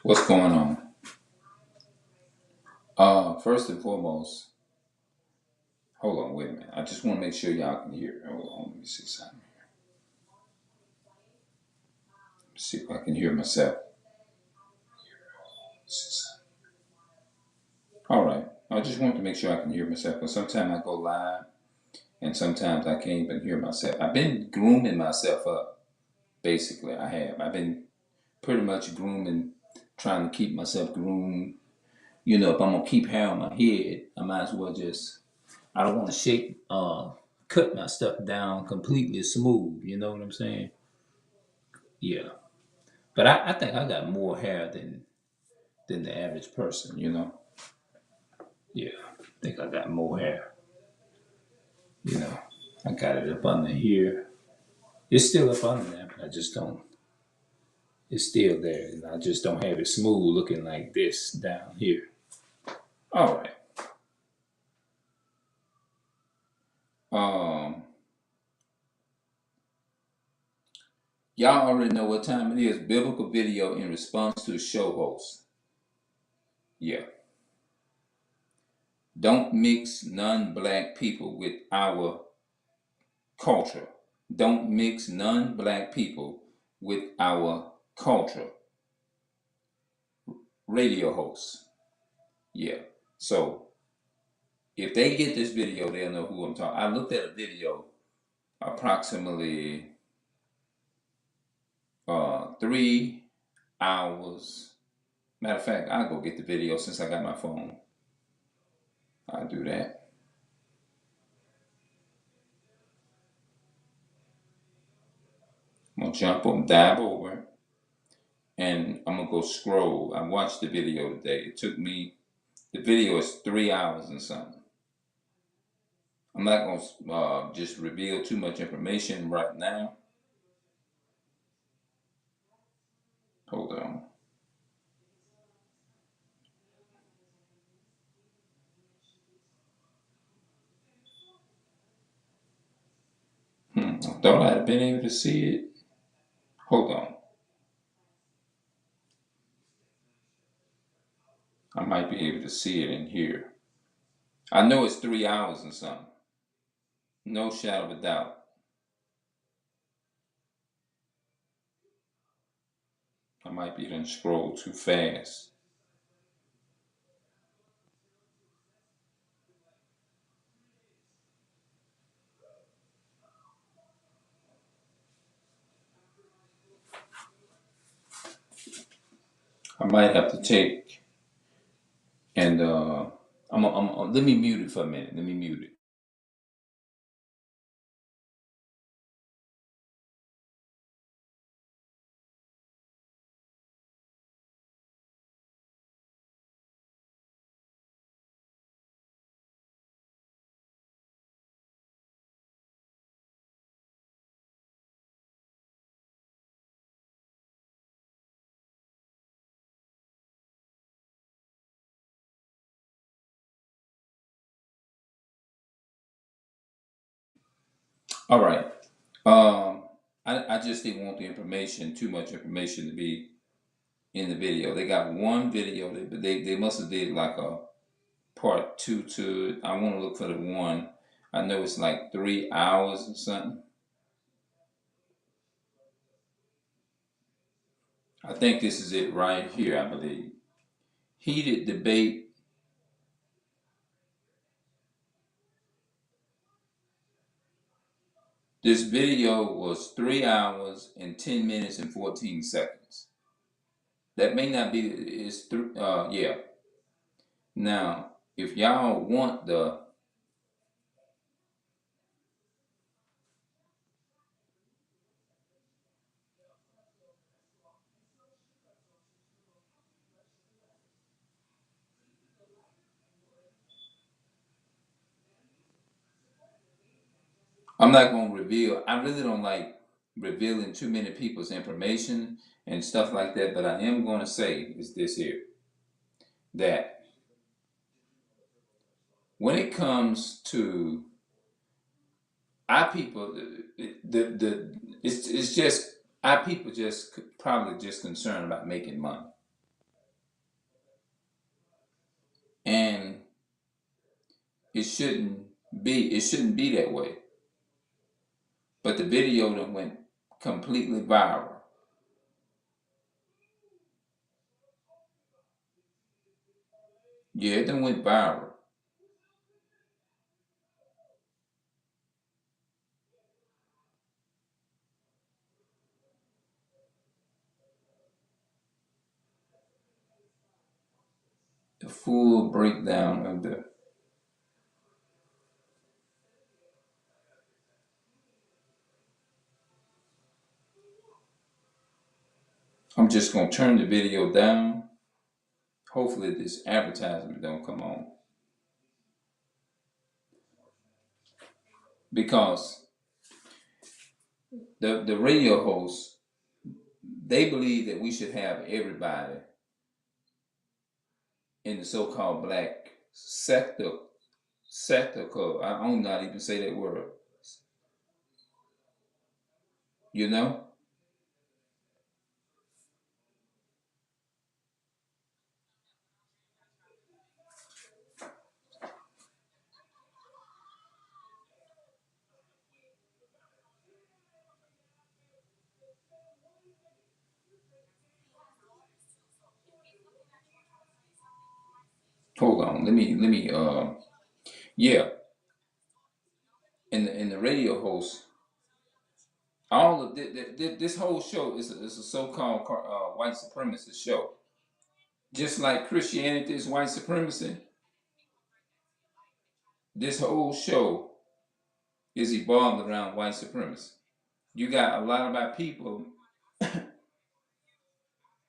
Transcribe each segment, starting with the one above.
What's going on? First and foremost, hold on, wait a minute. I just want to make sure y'all can hear. Hold on, let me see something. See if I can hear myself. All right. I just want to make sure I can hear myself because sometimes I go live and sometimes I can't even hear myself. I've been grooming myself up. Basically, I have. I've been pretty much grooming, trying to keep myself groomed. You know, if I'm gonna keep hair on my head, I might as well just. I don't want to cut my stuff down completely smooth. You know what I'm saying? Yeah. But I think I got more hair than the average person, you know? Yeah. I think I got more hair, you know. I got it up under here. It's still up under there, but I just don't it's still there. And I just don't have it smooth looking like this down here. All right. Um y'all already know what time it is. Biblical video in response to the show host. Yeah. Don't mix non-black people with our culture. Don't mix non-black people with our culture. Radio hosts. Yeah. So if they get this video, they'll know who I'm talking. I looked at a video approximately 3 hours. Matter of fact, I'll go get the video since I got my phone. I'll do that. I'm gonna jump on, dive over, and I'm gonna go scroll. I watched the video today. It took me. The video is 3 hours and something. I'm not gonna just reveal too much information right now. Hold on. I thought I'd have been able to see it. Hold on. I might be able to see it in here. I know it's 3 hours and something. No shadow of a doubt. I might be done scroll too fast. I might have to take and let me mute it for a minute. Let me mute it. All right. Um, I just didn't want the information, too much information to be in the video. They got one video, but they must have did like a part two to it. I want to look for the one. I know it's like 3 hours or something. I think this is it right here, I believe. Heated debate. This video was 3 hours and 10 minutes and 14 seconds. That may not be, yeah. Now, if y'all want I'm not going to reveal, I really don't like revealing too many people's information and stuff like that, but I am going to say is this here, that when it comes to our people, it's just, our people just probably just concerned about making money. It shouldn't be. It shouldn't be that way. But the video that went completely viral. Yeah, it done went viral. The full breakdown of the. I'm just gonna turn the video down. Hopefully this advertisement don't come on. Because the radio hosts, they believe that we should have everybody in the so-called black sector club. I don't not even say that word. You know? Hold on. Let me yeah. In the radio host, all of this whole show is a so-called white supremacist show. Just like Christianity is white supremacy, this whole show is evolved around white supremacy. You got a lot of our people,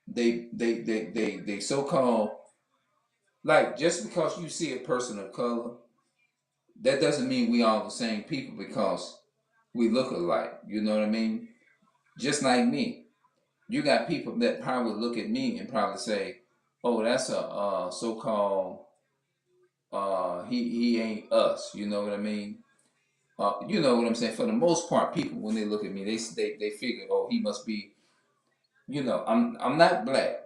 they so-called, like, just because you see a person of color, that doesn't mean we all the same people because we look alike. You know what I mean? Just like me, you got people that probably look at me and probably say, "Oh, that's a so-called he ain't us." You know what I mean? You know what I'm saying? For the most part, people when they look at me, they figure, "Oh, he must be." You know, I'm not black.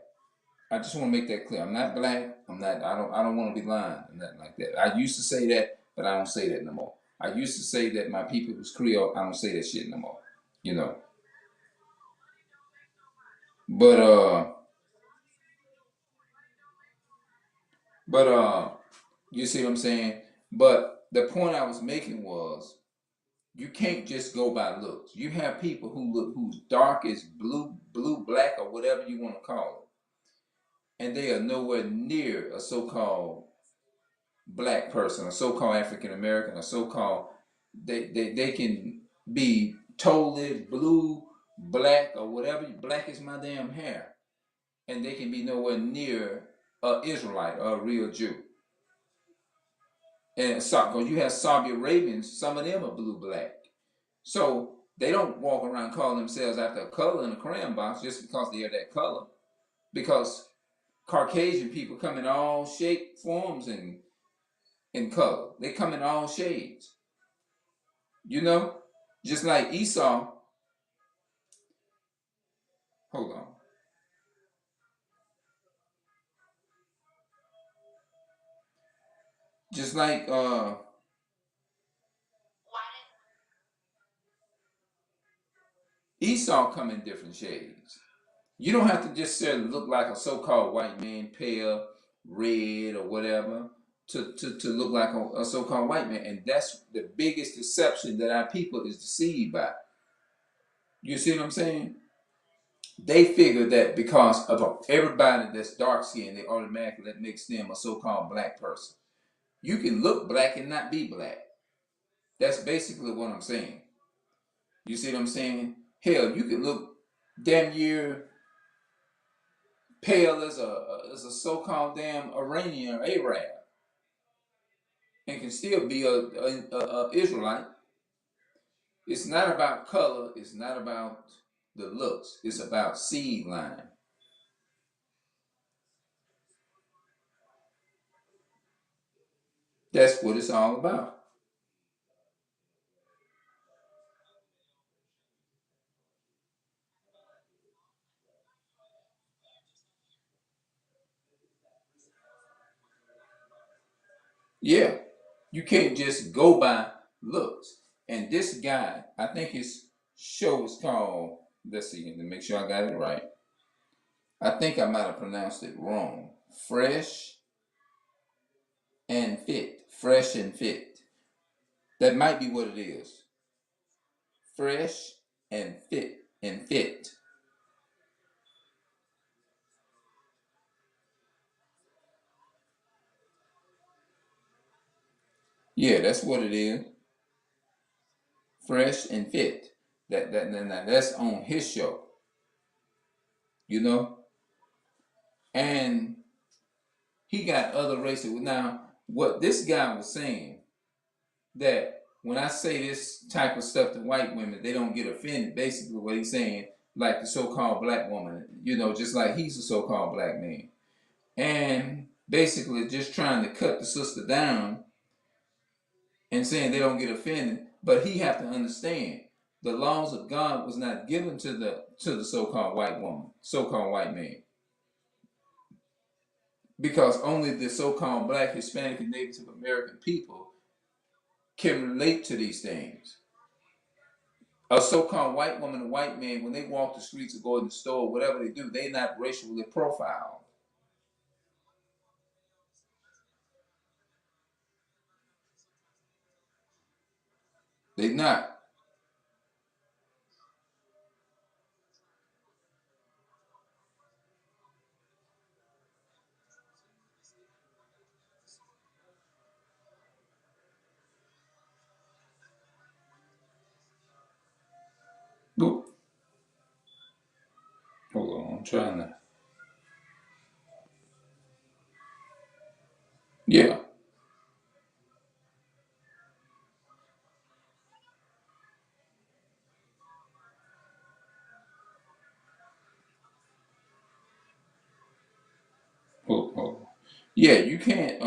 I just want to make that clear. I'm not black. I'm not. I don't want to be lying or nothing like that. I used to say that, but I don't say that no more. I used to say that my people was Creole. I don't say that shit no more. You know. But but you see what I'm saying? But the point I was making was you can't just go by looks. You have people who look who's dark as blue, black, or whatever you want to call it, and they are nowhere near a so-called black person, a so-called African American, a so-called they can be totally blue, black, or whatever. Black is my damn hair, and they can be nowhere near a Israelite or a real Jew. And so, because you have Saudi Arabians, some of them are blue black, so they don't walk around calling themselves after a color in a crayon box just because they are that color. Because Caucasian people come in all shape, forms, and in color. They come in all shades. You know, just like Esau. Hold on. Just like Esau come in different shades. You don't have to just look like a so-called white man, pale, red, or whatever, to look like a so-called white man. And that's the biggest deception that our people is deceived by. You see what I'm saying? They figure that because of everybody that's dark skinned, they automatically that makes them a so-called black person. You can look black and not be black. That's basically what I'm saying. You see what I'm saying? Hell, you can look damn near pale as a so-called damn Iranian or Arab, and can still be a Israelite. It's not about color. It's not about the looks. It's about seed line. That's what it's all about. Yeah, You can't just go by looks. And this guy, I think his show is called, let's see, to make sure I got it right. I think I might have pronounced it wrong. Fresh and Fit. Fresh and Fit. That might be what it is. Fresh and Fit and Fit. Yeah, that's what it is. Fresh and Fit. That's on his show, you know? And he got other races. Now, what this guy was saying, that when I say this type of stuff to white women, they don't get offended. Basically, what he's saying, like the so-called black woman, just like he's a so-called black man, and basically just trying to cut the sister down and saying they don't get offended. But he have to understand the laws of God was not given to the so-called white woman, so-called white man, because only the so-called black, Hispanic, and Native American people can relate to these things. A so-called white woman, a white man, when they walk the streets or go in the store, whatever they do, they not racially profiled. They not. Hold on, I'm trying to. Yeah. Hold on. Yeah, you can't.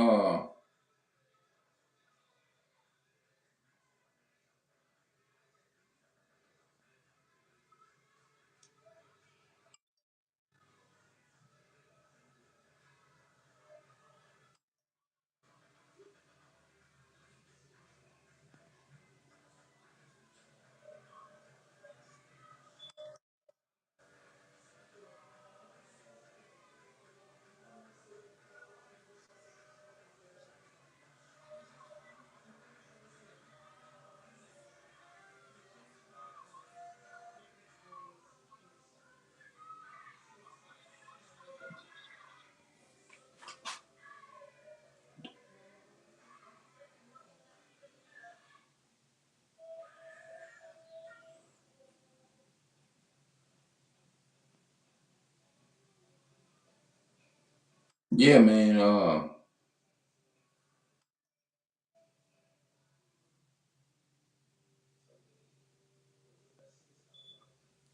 Yeah, man.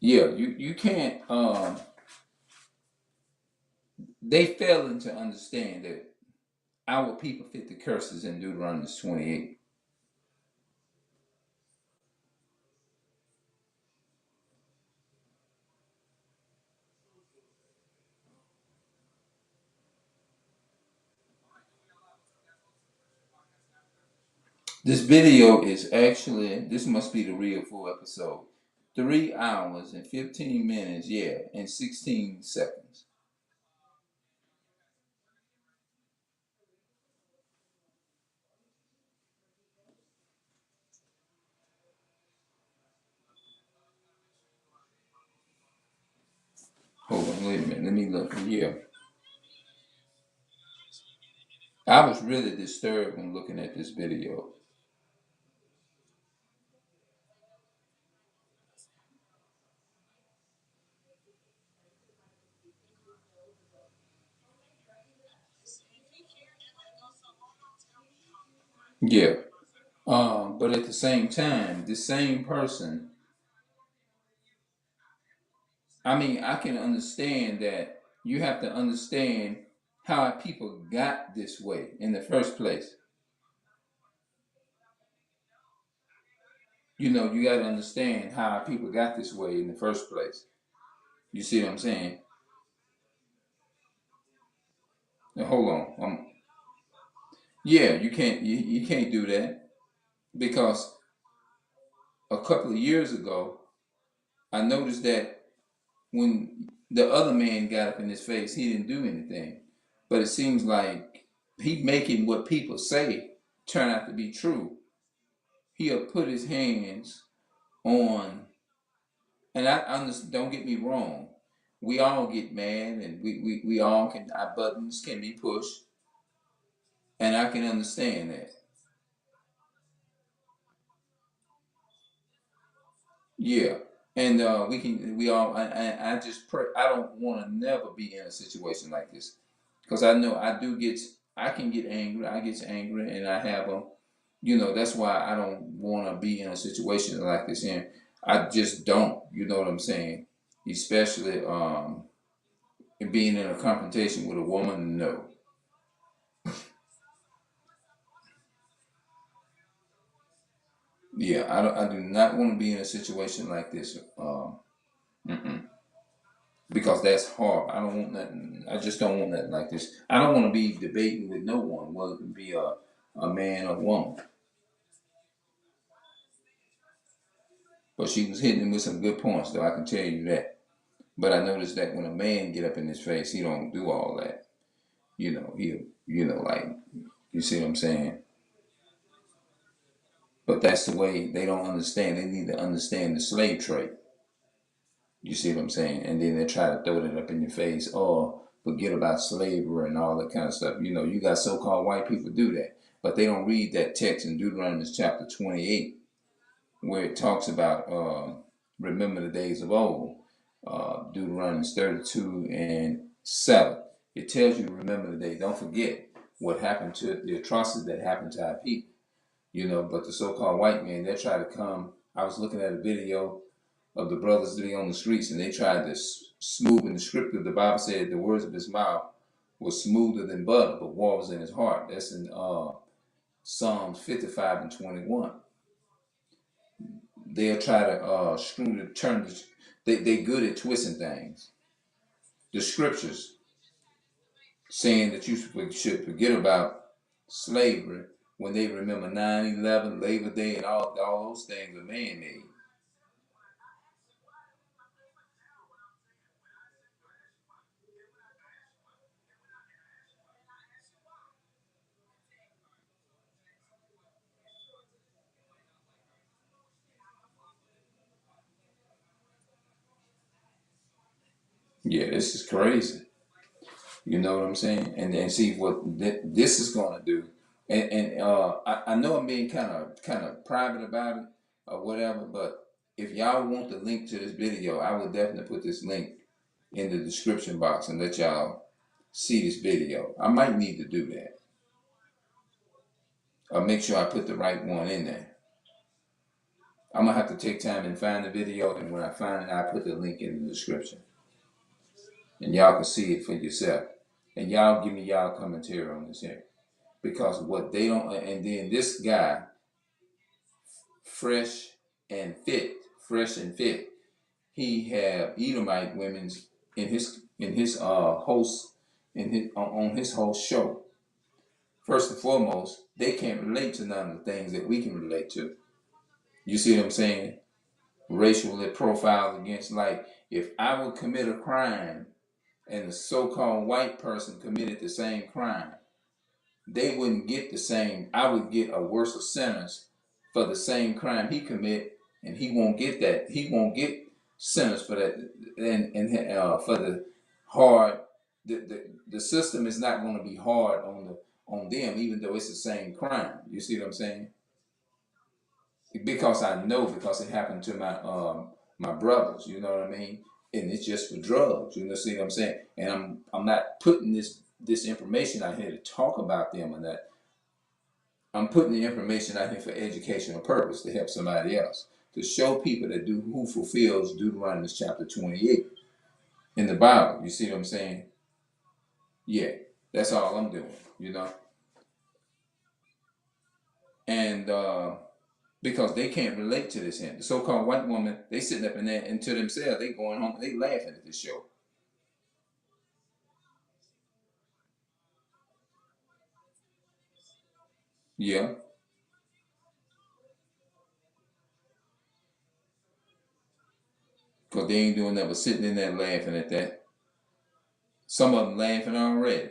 Yeah, you can't. They failing to understand that our people fit the curses in Deuteronomy 28. This video is actually, this must be the real full episode. 3 hours and 15 minutes, yeah, and 16 seconds. Hold on, wait a minute. Let me look. Yeah. I was really disturbed when looking at this video. Yeah. But at the same time, the same person, I mean, I can understand that you have to understand how people got this way in the first place. You got to understand how people got this way in the first place. You see what I'm saying? Now, hold on. Yeah, you can't do that because a couple of years ago, I noticed that when the other man got up in his face, he didn't do anything. But it seems like he making what people say turn out to be true. He'll put his hands on, and I understand, don't get me wrong. We all get mad and we all can, our buttons can be pushed, and I can understand that. Yeah. And we all, I just pray, I don't want to never be in a situation like this. Because I know I can get angry, I get angry, and I have a, that's why I don't want to be in a situation like this. And I just don't, you know what I'm saying? Especially being in a confrontation with a woman, no. Yeah, I do not want to be in a situation like this. Mm-mm. Because that's hard. I don't want nothing. I just don't want nothing like this. I don't want to be debating with no one, whether it be a man or woman. But she was hitting him with some good points, though, I can tell you that. But I noticed that when a man get up in his face, he don't do all that. Like, you see what I'm saying? But that's the way they don't understand. They need to understand the slave trade. You see what I'm saying? And then they try to throw that up in your face. Oh, forget about slavery and all that kind of stuff. You got so-called white people do that. But they don't read that text in Deuteronomy chapter 28 where it talks about remember the days of old. Deuteronomy 32 and 7. It tells you to remember the day. Don't forget what happened to the atrocities that happened to our people. But the so-called white man, they try to come. I was looking at a video of the brothers living on the streets, and they tried to smooth in the scripture. The Bible said the words of his mouth was smoother than butter, but war was in his heart. That's in Psalms 55 and 21. They'll try to screw the turn. They good at twisting things. The scriptures saying that you should forget about slavery when they remember 9/11, Labor Day, and all those things are man-made. Yeah, this is crazy. You know what I'm saying? And see what this is going to do. And I know I'm being kind of private about it or whatever, but if y'all want the link to this video, I will definitely put this link in the description box and let y'all see this video. I might need to do that. Or make sure I put the right one in there. I'm gonna have to take time and find the video, and when I find it, I put the link in the description, and y'all can see it for yourself. And y'all give me y'all commentary on this here, because what they don't, and then this guy, fresh fresh and fit, he have Edomite women's in his host in his on his whole show. First and foremost, they can't relate to none of the things that we can relate to. You see what I'm saying? Racially profiled against, like, if I would commit a crime and a so-called white person committed the same crime, they wouldn't get the same. I would get a worse sentence for the same crime he commit, and he won't get that. He won't get sentence for that, and for the hard. The system is not going to be hard on them, even though it's the same crime. You see what I'm saying? Because I know, because it happened to my brothers. You know what I mean? And it's just for drugs. You know, see what I'm saying? And I'm not putting this information out here to talk about them and that. I'm putting the information out here for educational purpose to help somebody else, to show people that do who fulfills Deuteronomy chapter 28 in the Bible. You see what I'm saying? Yeah, that's all I'm doing. You know, and because they can't relate to this. The so-called white woman, they sitting up in there and to themselves, they going home, they laughing at this show. Yeah. Because they ain't doing nothing but sitting in there laughing at that. Some of them laughing already.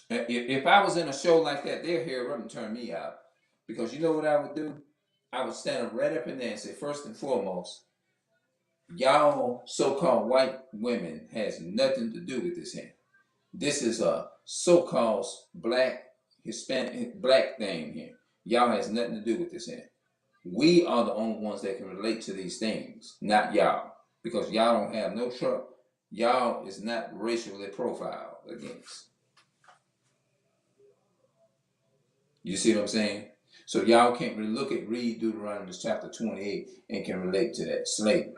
If I was in a show like that, they'll hear up and turn me out. Because you know what I would do? I would stand up right up in there and say, first and foremost, y'all so-called white women has nothing to do with this here. This is a so-called black, Hispanic, black thing here. Y'all has nothing to do with this here. We are the only ones that can relate to these things, not y'all. Because y'all don't have no trouble. Y'all is not racially profiled against. You see what I'm saying? So y'all can't really read Deuteronomy chapter 28 and can relate to that slavery.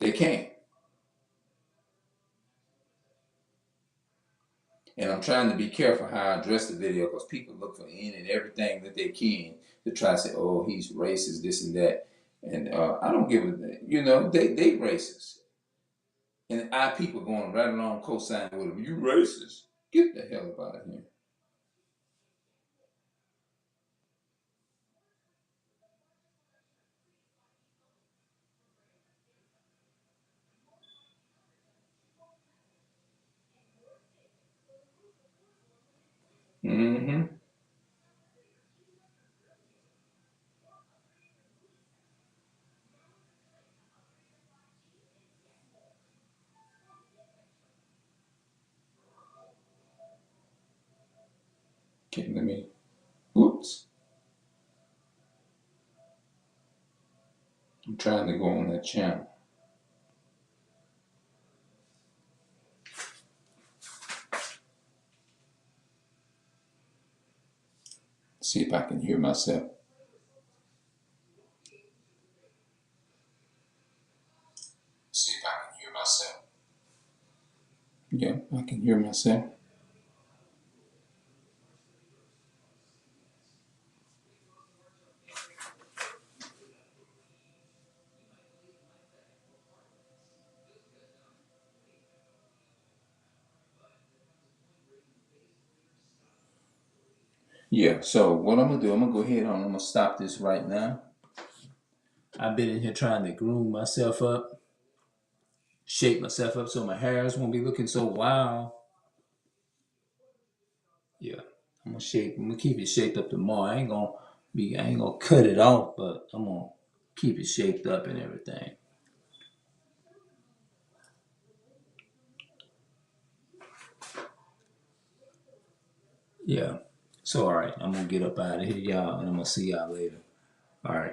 They can't. And I'm trying to be careful how I address the video because people look for any and everything that they can to try to say, oh, he's racist, this and that. And I don't give a, they racist. And our people going right along co-signing with them. You racist. Get the hell out of here. Mm-hmm. Okay, let me, oops. I'm trying to go on that channel. See if I can hear myself. See if I can hear myself. Yeah, I can hear myself. Yeah, so what I'm gonna do, I'm gonna go ahead on, I'm gonna stop this right now. I've been in here trying to groom myself up, shape myself up so my hairs won't be looking so wild. Yeah, I'm gonna keep it shaped up tomorrow. I ain't gonna cut it off, but I'm gonna keep it shaped up and everything. Yeah. So all right, I'm gonna get up out of here, y'all, and I'm gonna see y'all later. All right.